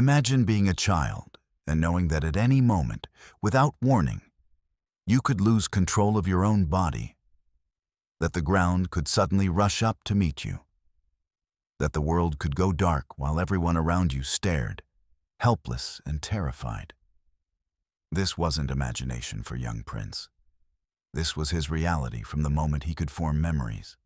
Imagine being a child and knowing that at any moment, without warning, you could lose control of your own body, that the ground could suddenly rush up to meet you, that the world could go dark while everyone around you stared, helpless and terrified. This wasn't imagination for young Prince. This was his reality from the moment he could form memories.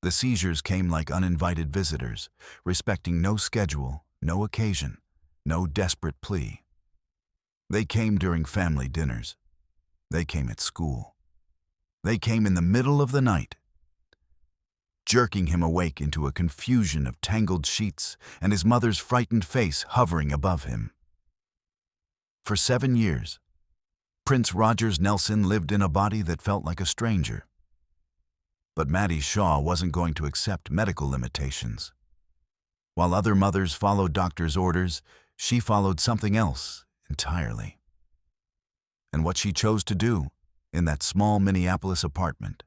The seizures came like uninvited visitors, respecting no schedule, no occasion, no desperate plea. They came during family dinners. They came at school. They came in the middle of the night, jerking him awake into a confusion of tangled sheets and his mother's frightened face hovering above him. For 7 years, Prince Rogers Nelson lived in a body that felt like a stranger. But Maddie Shaw wasn't going to accept medical limitations. While other mothers followed doctors' orders, she followed something else entirely. And what she chose to do in that small Minneapolis apartment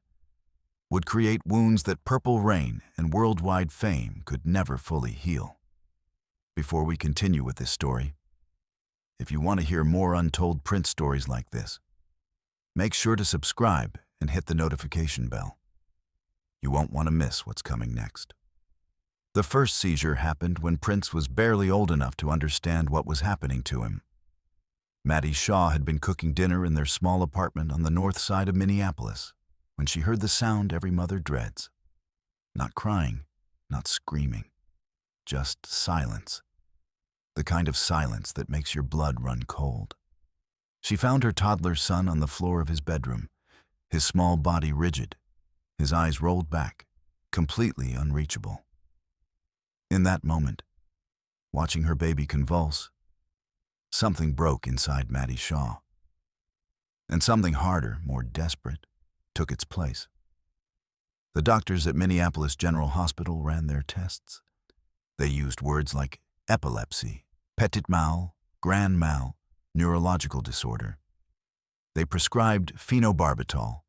would create wounds that Purple Rain and worldwide fame could never fully heal. Before we continue with this story, if you want to hear more untold Prince stories like this, make sure to subscribe and hit the notification bell. You won't want to miss what's coming next. The first seizure happened when Prince was barely old enough to understand what was happening to him. Maddie Shaw had been cooking dinner in their small apartment on the north side of Minneapolis when she heard the sound every mother dreads. Not crying, not screaming, just silence. The kind of silence that makes your blood run cold. She found her toddler son on the floor of his bedroom, his small body rigid, his eyes rolled back, completely unreachable. In that moment, watching her baby convulse, something broke inside Maddie Shaw. And something harder, more desperate, took its place. The doctors at Minneapolis General Hospital ran their tests. They used words like epilepsy, petit mal, grand mal, neurological disorder. They prescribed phenobarbital,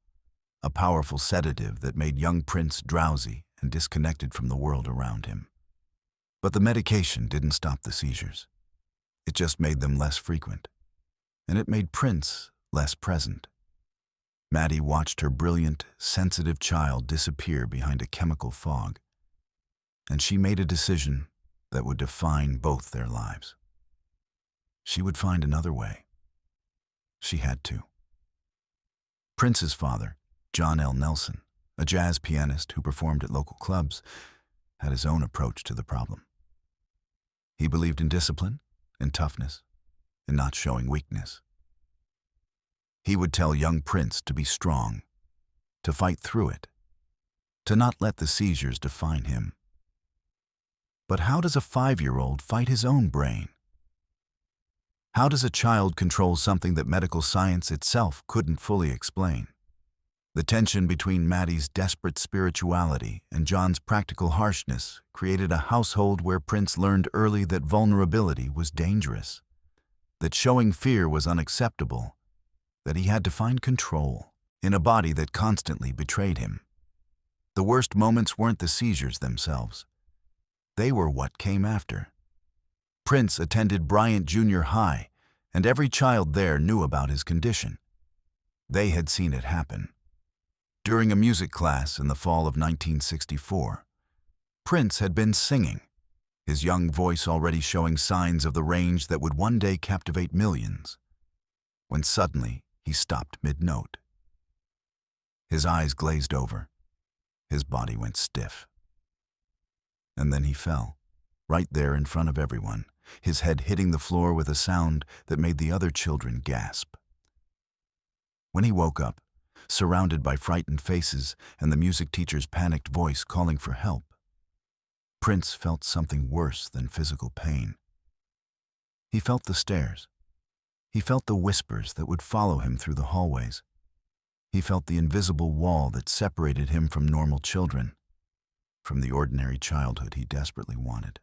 a powerful sedative that made young Prince drowsy and disconnected from the world around him. But the medication didn't stop the seizures. It just made them less frequent, and it made Prince less present. Maddie watched her brilliant, sensitive child disappear behind a chemical fog, and she made a decision that would define both their lives. She would find another way. She had to. Prince's father, John L. Nelson, a jazz pianist who performed at local clubs, had his own approach to the problem. He believed in discipline, in toughness, in not showing weakness. He would tell young Prince to be strong, to fight through it, to not let the seizures define him. But how does a 5-year-old fight his own brain? How does a child control something that medical science itself couldn't fully explain? The tension between Maddie's desperate spirituality and John's practical harshness created a household where Prince learned early that vulnerability was dangerous, that showing fear was unacceptable, that he had to find control in a body that constantly betrayed him. The worst moments weren't the seizures themselves. They were what came after. Prince attended Bryant Junior High, and every child there knew about his condition. They had seen it happen. During a music class in the fall of 1964, Prince had been singing, his young voice already showing signs of the range that would one day captivate millions, when suddenly he stopped mid-note. His eyes glazed over, his body went stiff. And then he fell, right there in front of everyone, his head hitting the floor with a sound that made the other children gasp. When he woke up, surrounded by frightened faces and the music teacher's panicked voice calling for help, Prince felt something worse than physical pain. He felt the stares. He felt the whispers that would follow him through the hallways. He felt the invisible wall that separated him from normal children, from the ordinary childhood he desperately wanted.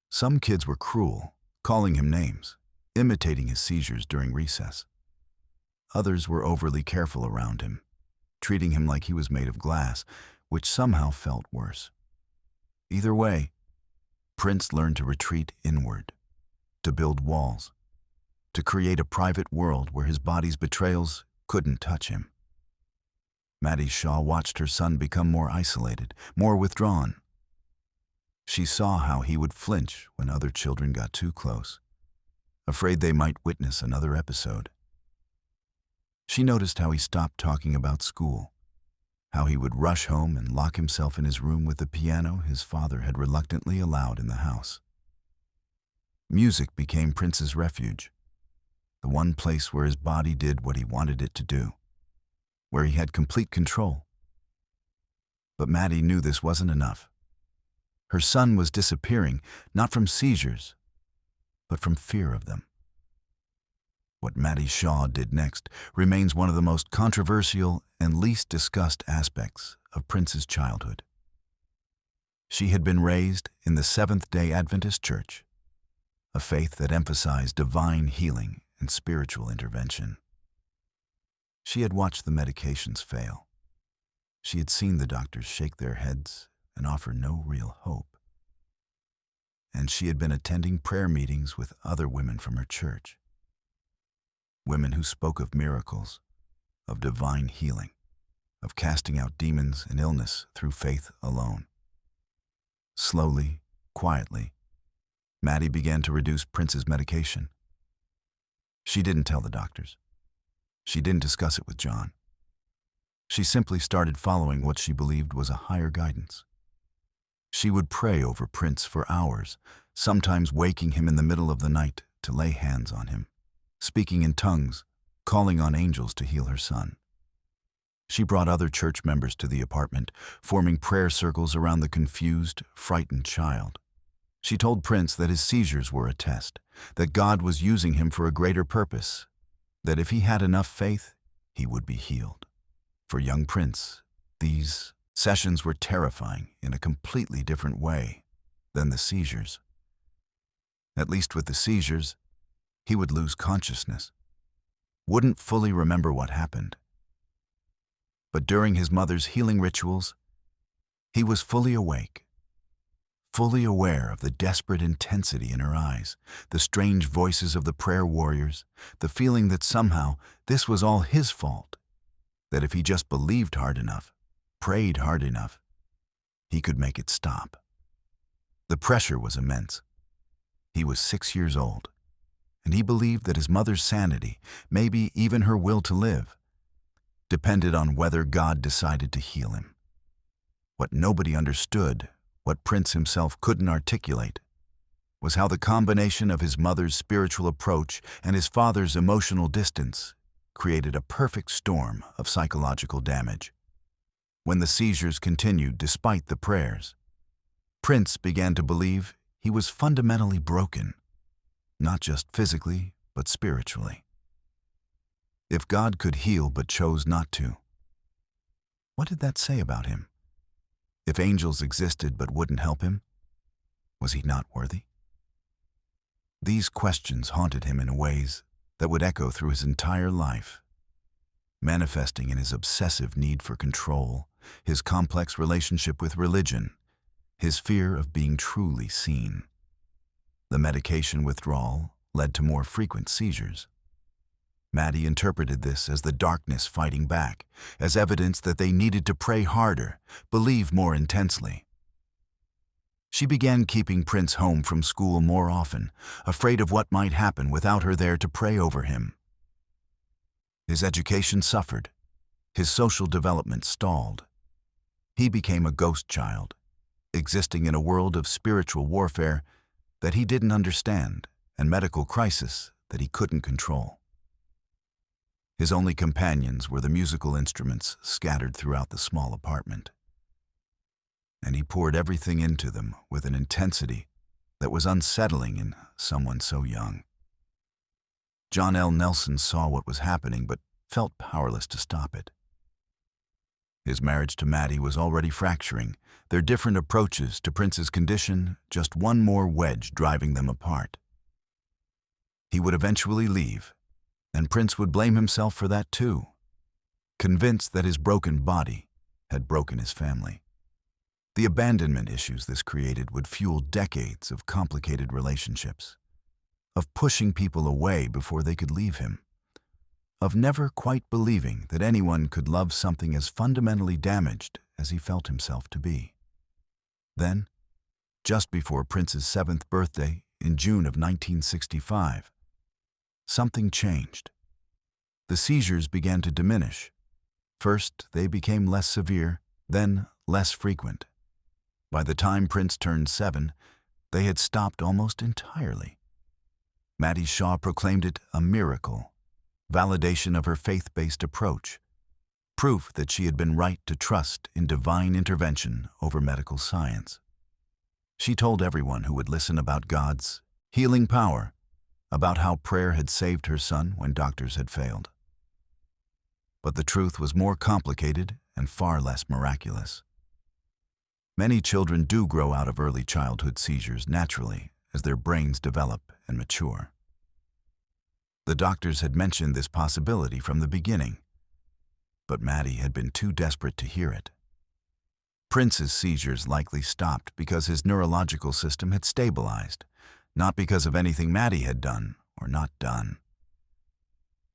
Some kids were cruel, calling him names, imitating his seizures during recess. Others were overly careful around him, treating him like he was made of glass, which somehow felt worse. Either way, Prince learned to retreat inward, to build walls, to create a private world where his body's betrayals couldn't touch him. Maddie Shaw watched her son become more isolated, more withdrawn. She saw how he would flinch when other children got too close, afraid they might witness another episode. She noticed how he stopped talking about school, how he would rush home and lock himself in his room with the piano his father had reluctantly allowed in the house. Music became Prince's refuge, the one place where his body did what he wanted it to do, where he had complete control. But Maddie knew this wasn't enough. Her son was disappearing, not from seizures, but from fear of them. What Maddie Shaw did next remains one of the most controversial and least discussed aspects of Prince's childhood. She had been raised in the Seventh-day Adventist Church, a faith that emphasized divine healing and spiritual intervention. She had watched the medications fail. She had seen the doctors shake their heads and offer no real hope. And she had been attending prayer meetings with other women from her church. Women who spoke of miracles, of divine healing, of casting out demons and illness through faith alone. Slowly, quietly, Maddie began to reduce Prince's medication. She didn't tell the doctors. She didn't discuss it with John. She simply started following what she believed was a higher guidance. She would pray over Prince for hours, sometimes waking him in the middle of the night to lay hands on him, speaking in tongues, calling on angels to heal her son. She brought other church members to the apartment, forming prayer circles around the confused, frightened child. She told Prince that his seizures were a test, that God was using him for a greater purpose, that if he had enough faith, he would be healed. For young Prince, these sessions were terrifying in a completely different way than the seizures. At least with the seizures, he would lose consciousness, wouldn't fully remember what happened. But during his mother's healing rituals, he was fully awake, fully aware of the desperate intensity in her eyes, the strange voices of the prayer warriors, the feeling that somehow this was all his fault, that if he just believed hard enough, prayed hard enough, he could make it stop. The pressure was immense. He was 6 years old, and he believed that his mother's sanity, maybe even her will to live, depended on whether God decided to heal him. What nobody understood, what Prince himself couldn't articulate, was how the combination of his mother's spiritual approach and his father's emotional distance created a perfect storm of psychological damage. When the seizures continued despite the prayers, Prince began to believe he was fundamentally broken, not just physically, but spiritually. If God could heal but chose not to, what did that say about him? If angels existed but wouldn't help him, was he not worthy? These questions haunted him in ways that would echo through his entire life, manifesting in his obsessive need for control, his complex relationship with religion, his fear of being truly seen. The medication withdrawal led to more frequent seizures. Maddie interpreted this as the darkness fighting back, as evidence that they needed to pray harder, believe more intensely. She began keeping Prince home from school more often, afraid of what might happen without her there to pray over him. His education suffered. His social development stalled. He became a ghost child, existing in a world of spiritual warfare that he didn't understand and medical crisis that he couldn't control. His only companions were the musical instruments scattered throughout the small apartment, and he poured everything into them with an intensity that was unsettling in someone so young. John L. Nelson saw what was happening but felt powerless to stop it. His marriage to Maddie was already fracturing, their different approaches to Prince's condition just one more wedge driving them apart. He would eventually leave, and Prince would blame himself for that too, convinced that his broken body had broken his family. The abandonment issues this created would fuel decades of complicated relationships, of pushing people away before they could leave him, of never quite believing that anyone could love something as fundamentally damaged as he felt himself to be. Then, just before Prince's 7th birthday in June of 1965, something changed. The seizures began to diminish. First, they became less severe, then less frequent. By the time Prince turned 7, they had stopped almost entirely. Maddie Shaw proclaimed it a miracle, validation of her faith-based approach, proof that she had been right to trust in divine intervention over medical science. She told everyone who would listen about God's healing power, about how prayer had saved her son when doctors had failed. But the truth was more complicated and far less miraculous. Many children do grow out of early childhood seizures naturally as their brains develop and mature. The doctors had mentioned this possibility from the beginning, but Maddie had been too desperate to hear it. Prince's seizures likely stopped because his neurological system had stabilized, not because of anything Maddie had done or not done.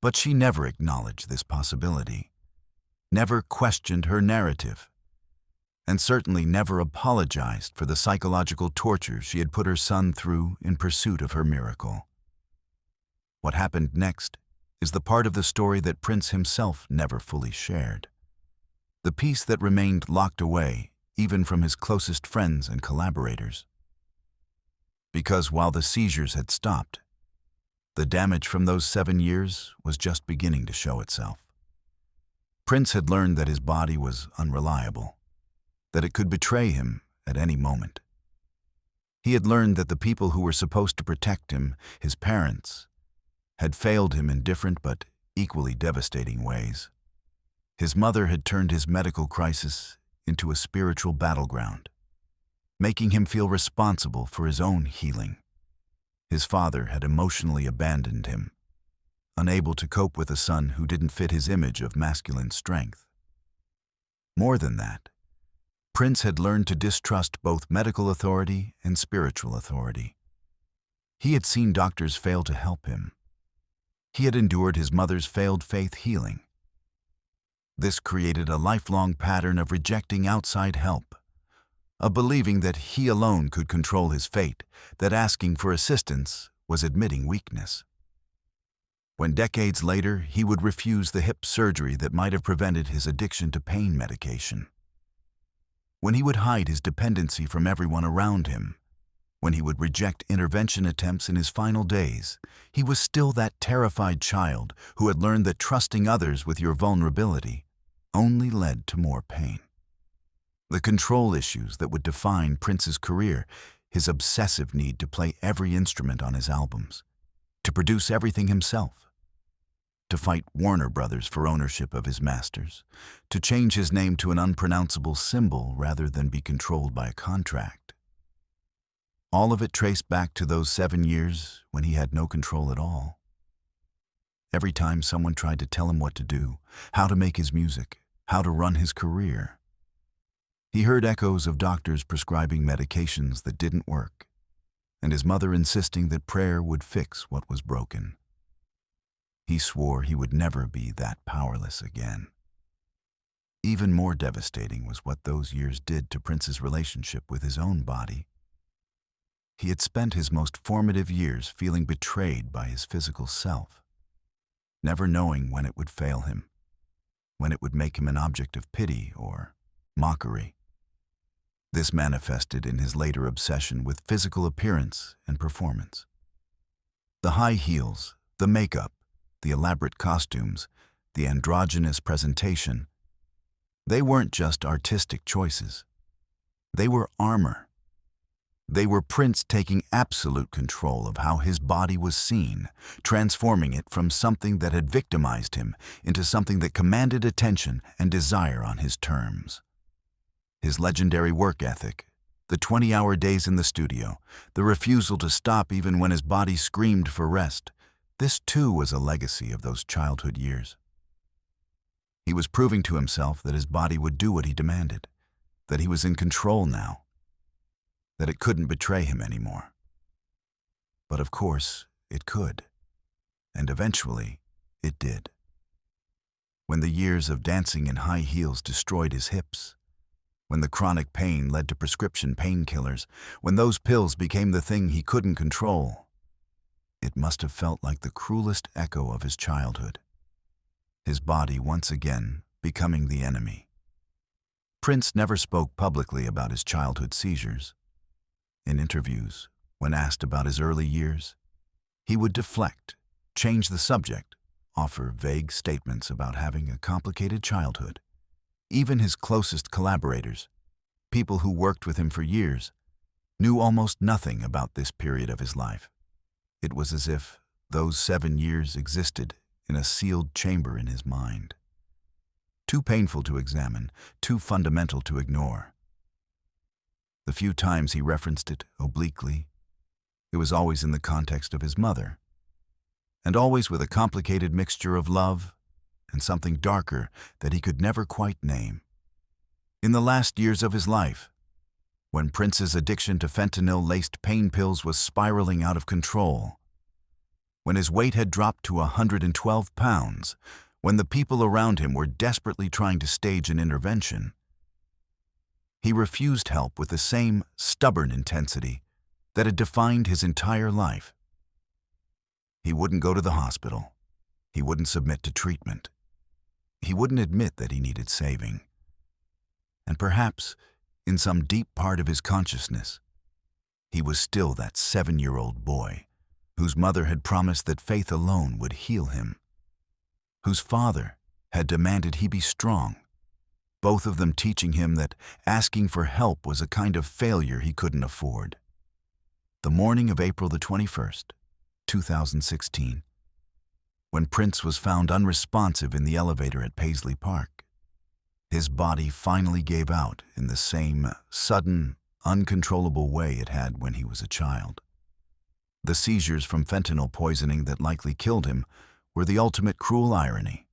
But she never acknowledged this possibility, never questioned her narrative, and certainly never apologized for the psychological torture she had put her son through in pursuit of her miracle. What happened next is the part of the story that Prince himself never fully shared, the piece that remained locked away even from his closest friends and collaborators. Because while the seizures had stopped, the damage from those 7 years was just beginning to show itself. Prince had learned that his body was unreliable, that it could betray him at any moment. He had learned that the people who were supposed to protect him, his parents, had failed him in different but equally devastating ways. His mother had turned his medical crisis into a spiritual battleground, making him feel responsible for his own healing. His father had emotionally abandoned him, unable to cope with a son who didn't fit his image of masculine strength. More than that, Prince had learned to distrust both medical authority and spiritual authority. He had seen doctors fail to help him. He had endured his mother's failed faith healing. This created a lifelong pattern of rejecting outside help, of believing that he alone could control his fate, that asking for assistance was admitting weakness. When decades later he would refuse the hip surgery that might have prevented his addiction to pain medication, when he would hide his dependency from everyone around him, when he would reject intervention attempts in his final days, he was still that terrified child who had learned that trusting others with your vulnerability only led to more pain. The control issues that would define Prince's career, his obsessive need to play every instrument on his albums, to produce everything himself, to fight Warner Brothers for ownership of his masters, to change his name to an unpronounceable symbol rather than be controlled by a contract. All of it traced back to those 7 years when he had no control at all. Every time someone tried to tell him what to do, how to make his music, how to run his career, he heard echoes of doctors prescribing medications that didn't work, and his mother insisting that prayer would fix what was broken. He swore he would never be that powerless again. Even more devastating was what those years did to Prince's relationship with his own body. He had spent his most formative years feeling betrayed by his physical self, never knowing when it would fail him, when it would make him an object of pity or mockery. This manifested in his later obsession with physical appearance and performance. The high heels, the makeup, the elaborate costumes, the androgynous presentation, they weren't just artistic choices. They were armor. They were Prince taking absolute control of how his body was seen, transforming it from something that had victimized him into something that commanded attention and desire on his terms. His legendary work ethic, the 20-hour days in the studio, the refusal to stop even when his body screamed for rest, this too was a legacy of those childhood years. He was proving to himself that his body would do what he demanded, that he was in control now, that it couldn't betray him anymore. But of course, it could, and eventually, it did. When the years of dancing in high heels destroyed his hips, when the chronic pain led to prescription painkillers, when those pills became the thing he couldn't control, it must have felt like the cruelest echo of his childhood. His body once again becoming the enemy. Prince never spoke publicly about his childhood seizures. In interviews, when asked about his early years, he would deflect, change the subject, offer vague statements about having a complicated childhood. Even his closest collaborators, people who worked with him for years, knew almost nothing about this period of his life. It was as if those 7 years existed in a sealed chamber in his mind. Too painful to examine, too fundamental to ignore. The few times he referenced it obliquely, it was always in the context of his mother, and always with a complicated mixture of love and something darker that he could never quite name. In the last years of his life, when Prince's addiction to fentanyl-laced pain pills was spiraling out of control, when his weight had dropped to 112 pounds, when the people around him were desperately trying to stage an intervention, he refused help with the same stubborn intensity that had defined his entire life. He wouldn't go to the hospital. He wouldn't submit to treatment. He wouldn't admit that he needed saving. And perhaps, in some deep part of his consciousness, he was still that 7-year-old boy whose mother had promised that faith alone would heal him, whose father had demanded he be strong, both of them teaching him that asking for help was a kind of failure he couldn't afford. The morning of April the 21st, 2016, when Prince was found unresponsive in the elevator at Paisley Park, his body finally gave out in the same sudden, uncontrollable way it had when he was a child. The seizures from fentanyl poisoning that likely killed him were the ultimate cruel irony.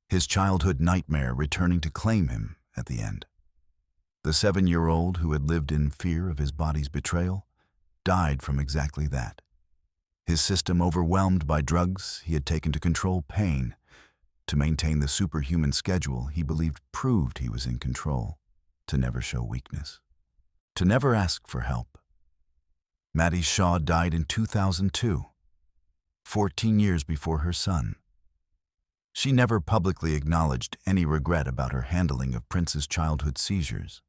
His childhood nightmare returning to claim him at the end. The 7-year-old who had lived in fear of his body's betrayal died from exactly that. His system overwhelmed by drugs he had taken to control pain, to maintain the superhuman schedule he believed proved he was in control, to never show weakness, to never ask for help. Maddie Shaw died in 2002, 14 years before her son. She never publicly acknowledged any regret about her handling of Prince's childhood seizures,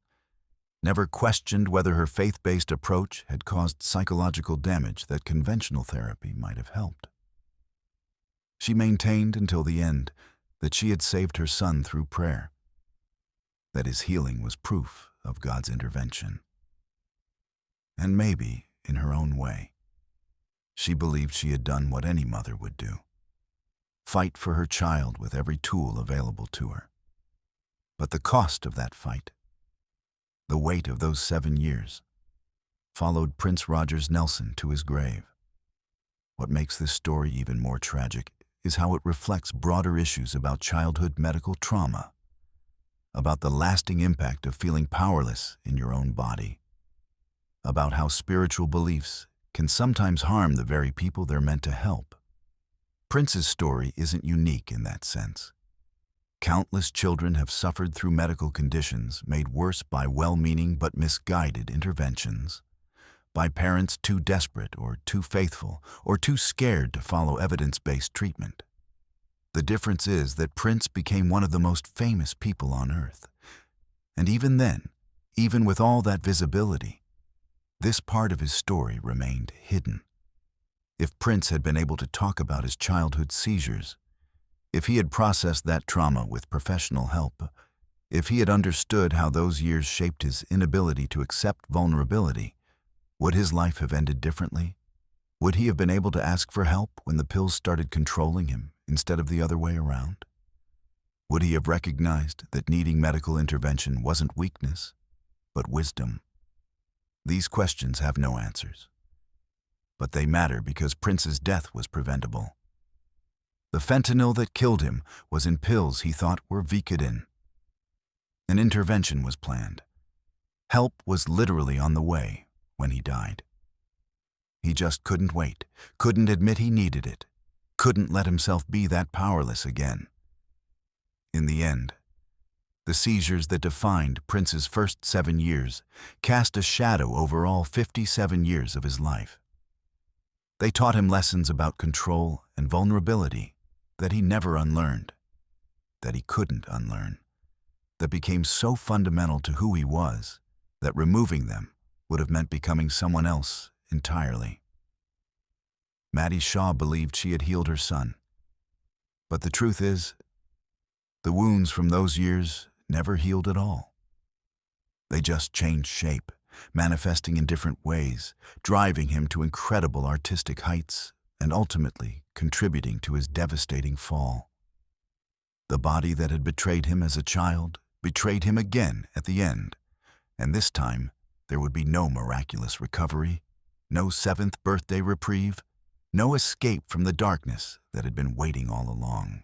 never questioned whether her faith-based approach had caused psychological damage that conventional therapy might have helped. She maintained until the end that she had saved her son through prayer, that his healing was proof of God's intervention. And maybe, in her own way, she believed she had done what any mother would do: fight for her child with every tool available to her. But the cost of that fight, the weight of those 7 years, followed Prince Rogers Nelson to his grave. What makes this story even more tragic is how it reflects broader issues about childhood medical trauma, about the lasting impact of feeling powerless in your own body, about how spiritual beliefs can sometimes harm the very people they're meant to help. Prince's story isn't unique in that sense. Countless children have suffered through medical conditions made worse by well-meaning but misguided interventions, by parents too desperate or too faithful or too scared to follow evidence-based treatment. The difference is that Prince became one of the most famous people on earth. And even then, even with all that visibility, this part of his story remained hidden. If Prince had been able to talk about his childhood seizures, if he had processed that trauma with professional help, if he had understood how those years shaped his inability to accept vulnerability, would his life have ended differently? Would he have been able to ask for help when the pills started controlling him instead of the other way around? Would he have recognized that needing medical intervention wasn't weakness, but wisdom? These questions have no answers. But they matter because Prince's death was preventable. The fentanyl that killed him was in pills he thought were Vicodin. An intervention was planned, Help was literally on the way when he died. He just couldn't wait, couldn't admit he needed it, couldn't let himself be that powerless again. In the end, the seizures that defined Prince's first 7 years cast a shadow over all 57 years of his life. They taught him lessons about control and vulnerability that he never unlearned, that he couldn't unlearn, that became so fundamental to who he was that removing them would have meant becoming someone else entirely. Maddie Shaw believed she had healed her son. But the truth is, the wounds from those years never healed at all. They just changed shape, manifesting in different ways, driving him to incredible artistic heights and ultimately contributing to his devastating fall. The body that had betrayed him as a child betrayed him again at the end, and this time there would be no miraculous recovery, no 7th birthday reprieve, no escape from the darkness that had been waiting all along.